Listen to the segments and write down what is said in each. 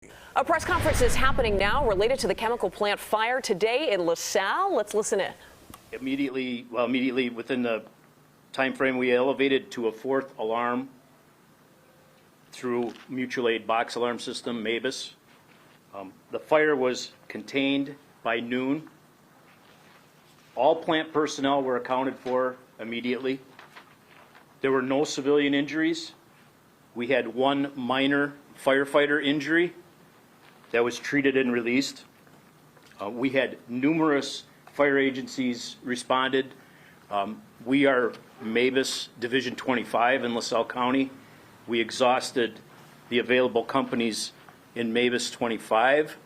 A press conference is happening now related to the chemical plant fire today in LaSalle. Let's listen in. Immediately within the time frame, we elevated to a fourth alarm through mutual aid box alarm system, MABUS. The fire was contained by noon. All plant personnel were accounted for immediately. There were no civilian injuries. We had one minor firefighter injury that was treated and released. We had numerous fire agencies responded. We are MABUS Division 25 in LaSalle County. We exhausted the available companies in MABUS 25.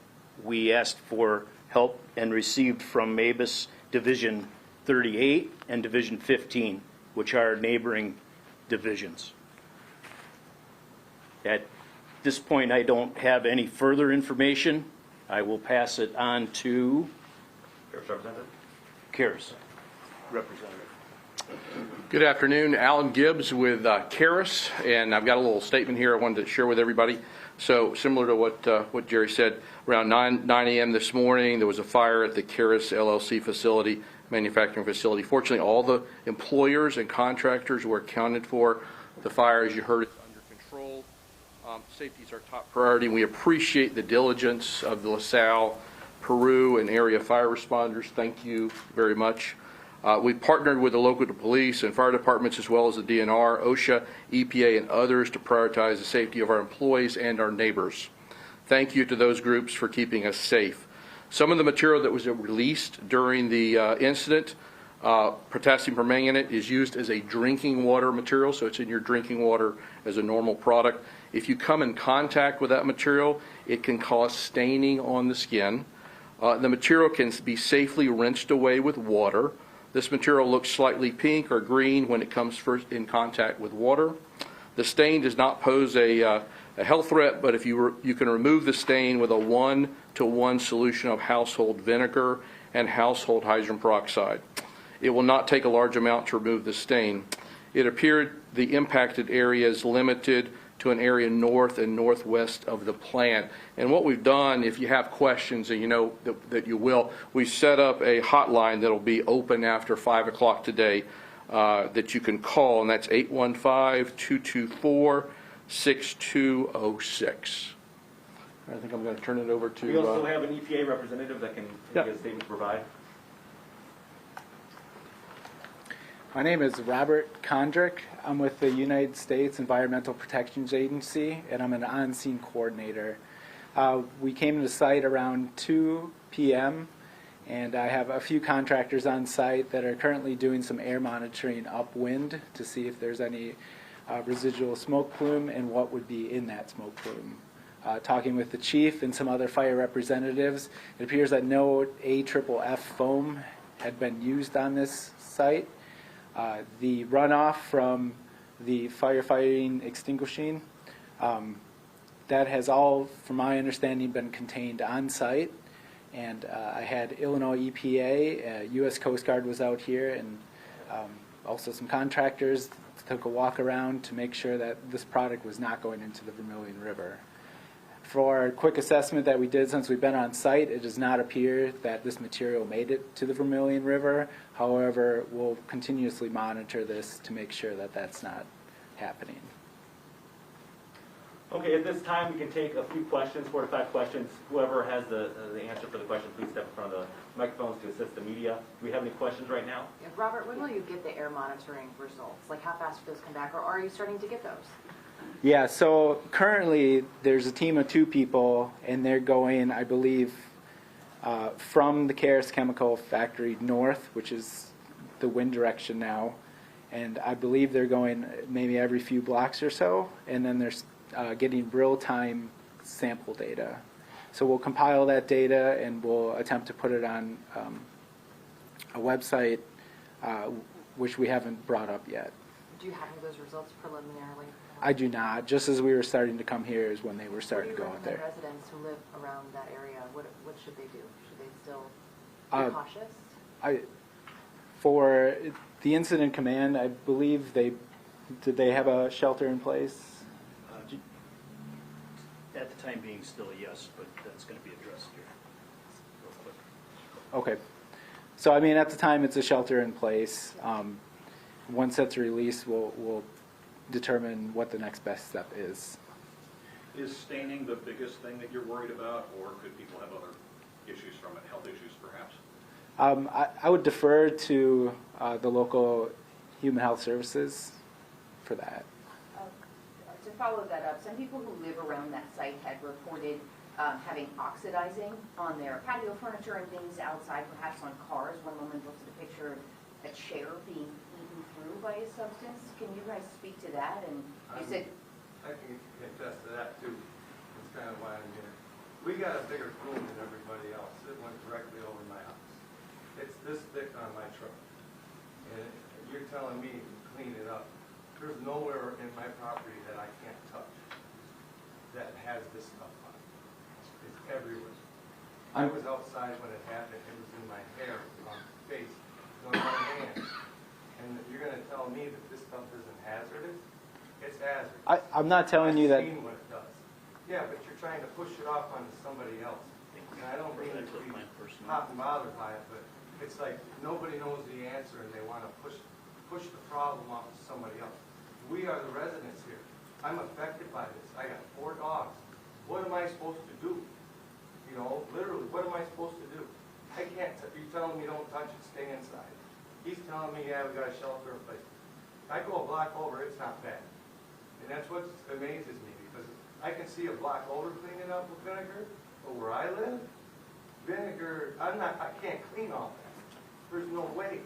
We asked for help and received from MABUS Division 38 and Division 15, which are neighboring divisions. At this point, I don't have any further information. I will pass it on to Carus representative. Good afternoon, Allen Gibbs with Carus, and I've got a little statement here I wanted to share with everybody. So similar to what Jerry said, around 9 a.m. this morning, there was a fire at the Carus LLC facility, manufacturing facility. Fortunately, all the employers and contractors were accounted for. The fire, as you heard, is under control. Safety is our top priority, and we appreciate the diligence of the LaSalle, Peru, and area fire responders. Thank you very much. We partnered with the local police and fire departments as well as the DNR, OSHA, EPA, and others to prioritize the safety of our employees and our neighbors. Thank you to those groups for keeping us safe. Some of the material that was released during the incident, potassium permanganate, is used as a drinking water material, so it's in your drinking water as a normal product. If you come in contact with that material, it can cause staining on the skin. The material can be safely rinsed away with water. This material looks slightly pink or green when it comes first in contact with water. The stain does not pose a health threat, but if you can remove the stain with a 1-to-1 solution of household vinegar and household hydrogen peroxide. It will not take a large amount to remove the stain. It appeared the impacted area is limited to an area north and northwest of the plant. And what we've done, if you have questions, and you know that you will, we set up a hotline that'll be open after 5 o'clock today that you can call, and that's 815-224-6206. I think I'm going to turn it over to... We also have an EPA representative that can give a statement to provide. My name is Robert Kondreck. I'm with the United States Environmental Protection Agency, and I'm an on-scene coordinator. We came to the site around 2 p.m., and I have a few contractors on site that are currently doing some air monitoring upwind to see if there's any residual smoke plume and what would be in that smoke plume. Talking with the chief and some other fire representatives, it appears that no AFFF foam had been used on this site. The runoff from the firefighting extinguishing, that has all, from my understanding, been contained on site. And I had Illinois EPA, U.S. Coast Guard was out here, and also some contractors took a walk around to make sure that this product was not going into the Vermilion River. For a quick assessment that we did since we've been on site, it does not appear that this material made it to the Vermilion River. However, we'll continuously monitor this to make sure that that's not happening. Okay, at this time we can take a few questions, 4 to 5 questions. Whoever has the answer for the question, please step in front of the microphones to assist the media. Do we have any questions right now? Yeah, Robert, when will you get the air monitoring results? Like, how fast do those come back, or are you starting to get those? Yeah, so currently there's a team of 2 people, and they're going, I believe, from the Carus chemical factory north, which is the wind direction now, and I believe they're going maybe every few blocks or so, and then they're getting real-time sample data. So we'll compile that data, and we'll attempt to put it on a website, which we haven't brought up yet. Do you have any of those results preliminarily? I do not. Just as we were starting to come here is when they were starting to go out there. What do you recommend residents who live around that area? What should they do? Should they still be cautious? For the incident command, I believe they have a shelter in place? At the time being, still a yes, but that's going to be addressed here real quick. Okay. So, I mean, at the time, it's a shelter in place. Once that's released, we'll determine what the next best step is. Is staining the biggest thing that you're worried about, or could people have other issues from it, health issues perhaps? I would defer to the local human health services for that. To follow that up, some people who live around that site had reported having oxidizing on their patio furniture and things outside, perhaps on cars. One woman posted a picture of a chair being eaten through by a substance. Can you guys speak to that? And you said, I can attest to that too. That's kind of why I'm here. We got a bigger plume than everybody else. It went directly over my house. It's this thick on my truck. And you're telling me to clean it up. There's nowhere in my property that I can't touch that has this stuff on it. It's everywhere. I was outside when it happened. It was in my hair, on my face, on my hands. And you're going to tell me that this stuff isn't hazardous? It's hazardous. I'm not telling you that. I've seen what it does. Yeah, but you're trying to push it off onto somebody else. And I don't mean to be hot and bothered by it, but it's like nobody knows the answer and they want to push the problem off to somebody else. We are the residents here. I'm affected by this. I got 4 dogs. What am I supposed to do? You know, literally, what am I supposed to do? I can't, you're telling me don't touch it, stay inside. He's telling me, yeah, we got a shelter in place. I go a block over, it's not bad. And that's what amazes me, because I can see a block over cleaning up with vinegar, but where I live, vinegar, I can't clean all that. There's no way.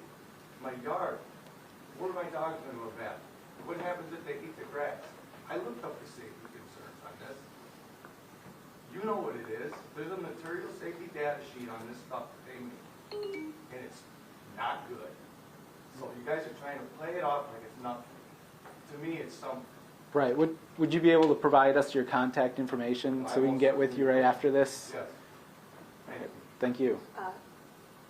My yard, where are my dogs going to go back? What happens if they eat the grass? I looked up the safety concerns on this. You know what it is. There's a material safety data sheet on this stuff that they make, and it's not good. So you guys are trying to play it off like it's nothing. To me, it's something. Right. Would you be able to provide us your contact information so we can get with you right after this? Yes. Thank you.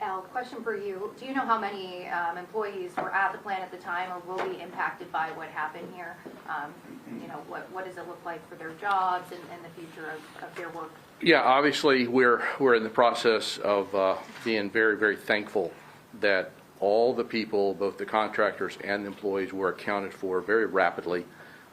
Al, question for you. Do you know how many employees were at the plant at the time or will be impacted by what happened here? You know, what does it look like for their jobs and the future of their work? Yeah, obviously, we're in the process of being very, very thankful that all the people, both the contractors and the employees, were accounted for very rapidly,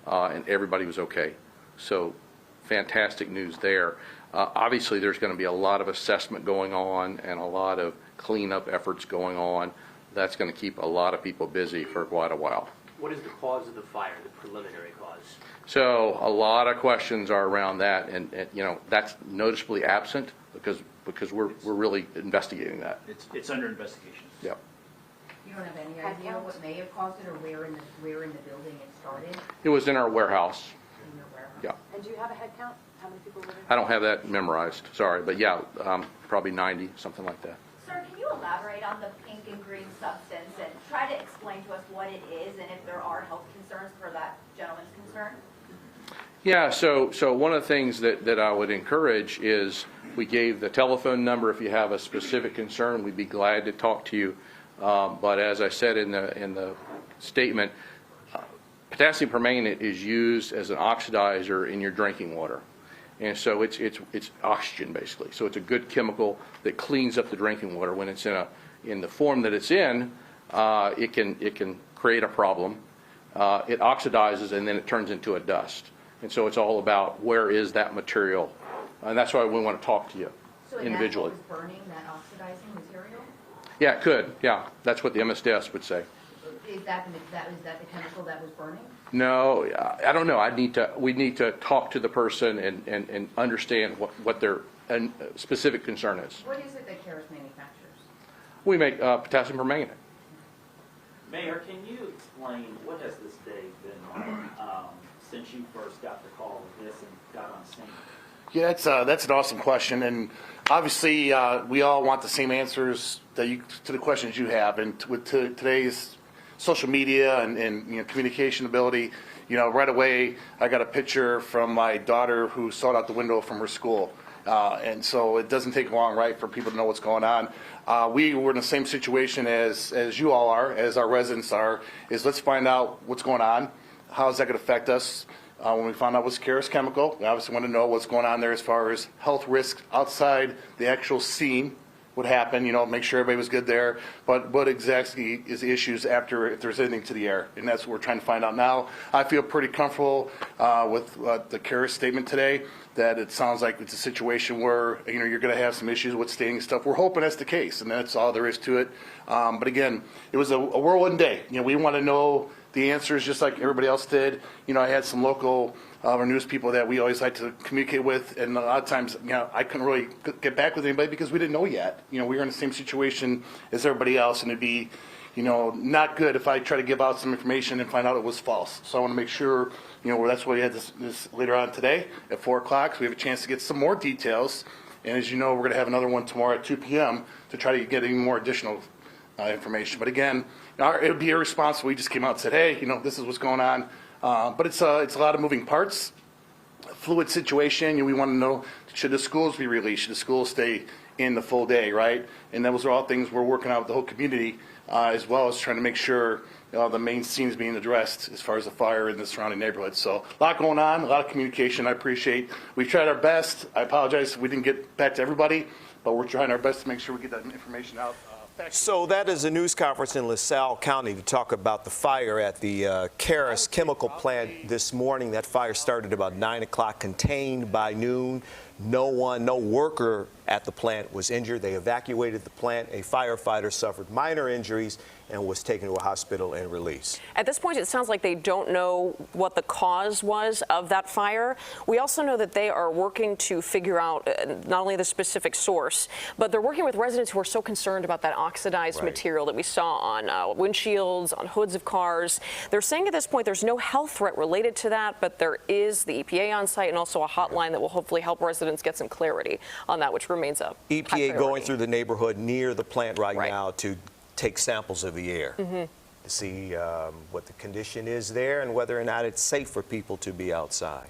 and everybody was okay. So fantastic news there. Obviously, there's going to be a lot of assessment going on and a lot of cleanup efforts going on. That's going to keep a lot of people busy for quite a while. What is the cause of the fire, the preliminary cause? So a lot of questions are around that, and you know, that's noticeably absent because we're really investigating that. It's under investigation. Yep. You don't have any idea what may have caused it or where in the building it started? It was in our warehouse. In your warehouse? Yeah. And do you have a head count? How many people live in? I don't have that memorized, sorry, but yeah, probably 90, something like that. Sir, can you elaborate on the pink and green substance and try to explain to us what it is and if there are health concerns for that gentleman's concern? Yeah, so one of the things that I would encourage is we gave the telephone number. If you have a specific concern, we'd be glad to talk to you. But as I said in the statement, potassium permanganate is used as an oxidizer in your drinking water. And so it's oxygen basically. So it's a good chemical that cleans up the drinking water. When it's in the form that it's in, it can create a problem. It oxidizes and then it turns into a dust. And so it's all about where is that material, and that's why we want to talk to you individually. So that's what was burning, that oxidizing material? Yeah, it could. Yeah, that's what the MSDS would say. Is that the chemical that was burning? No, I don't know. We need to talk to the person and understand what their specific concern is. What is it that Carus manufactures? We make potassium permanganate. Mayor, can you explain what has this day been like since you first got the call of this and got on scene? Yeah, that's an awesome question, and obviously we all want the same answers to the questions you have. And with today's social media and you know, communication ability, you know, right away I got a picture from my daughter who saw it out the window from her school, and so it doesn't take long, right, for people to know what's going on. We were in the same situation as you all are, as our residents are. Is let's find out what's going on. How is that going to affect us? when we found out it was Carus Chemical. We obviously want to know what's going on there as far as health risks outside the actual scene would happen, make sure everybody was good there. But what exactly is the issues after, if there's anything to the air? And that's what we're trying to find out now. I feel pretty comfortable with the Carus statement today, that it sounds like it's a situation where, you're going to have some issues with staining stuff. We're hoping that's the case, and that's all there is to it. But again, it was a whirlwind day. We want to know the answers just like everybody else did. I had some local our news people that we always like to communicate with, and a lot of times, I couldn't really get back with anybody because we didn't know yet. We were in the same situation as everybody else, and it'd be, not good if I try to give out some information and find out it was false. So I want to make sure, that's why we had this later on today at 4 o'clock, so we have a chance to get some more details. And as you know, we're going to have another one tomorrow at 2 p.m. to try to get any more additional information. But again, it would be irresponsible. We just came out and said, hey, this is what's going on. But it's a lot of moving parts, a fluid situation. We want to know, should the schools be released? Should the schools stay in the full day, right? And those are all things we're working out with the whole community, as well as trying to make sure the main scenes being addressed as far as the fire in the surrounding neighborhood. So a lot going on, a lot of communication. I appreciate. We've tried our best. I apologize if we didn't get back to everybody, but we're trying our best to make sure we get that information out. So that is a news conference in LaSalle County to talk about the fire at the Carus chemical plant this morning. That fire started about 9 o'clock, contained by noon. No worker at the plant was injured. They evacuated the plant. A firefighter suffered minor injuries and was taken to a hospital and released. At this point, it sounds like they don't know what the cause was of that fire. We also know that they are working to figure out not only the specific source, but they're working with residents who are so concerned about that oxidized material that we saw on windshields, on hoods of cars. They're saying at this point there's no health threat related to that, but there is the EPA on site and also a hotline that will hopefully help residents get some clarity on that, which remains a EPA going through the neighborhood near the plant right now to take samples of the air to see what the condition is there and whether or not it's safe for people to be outside.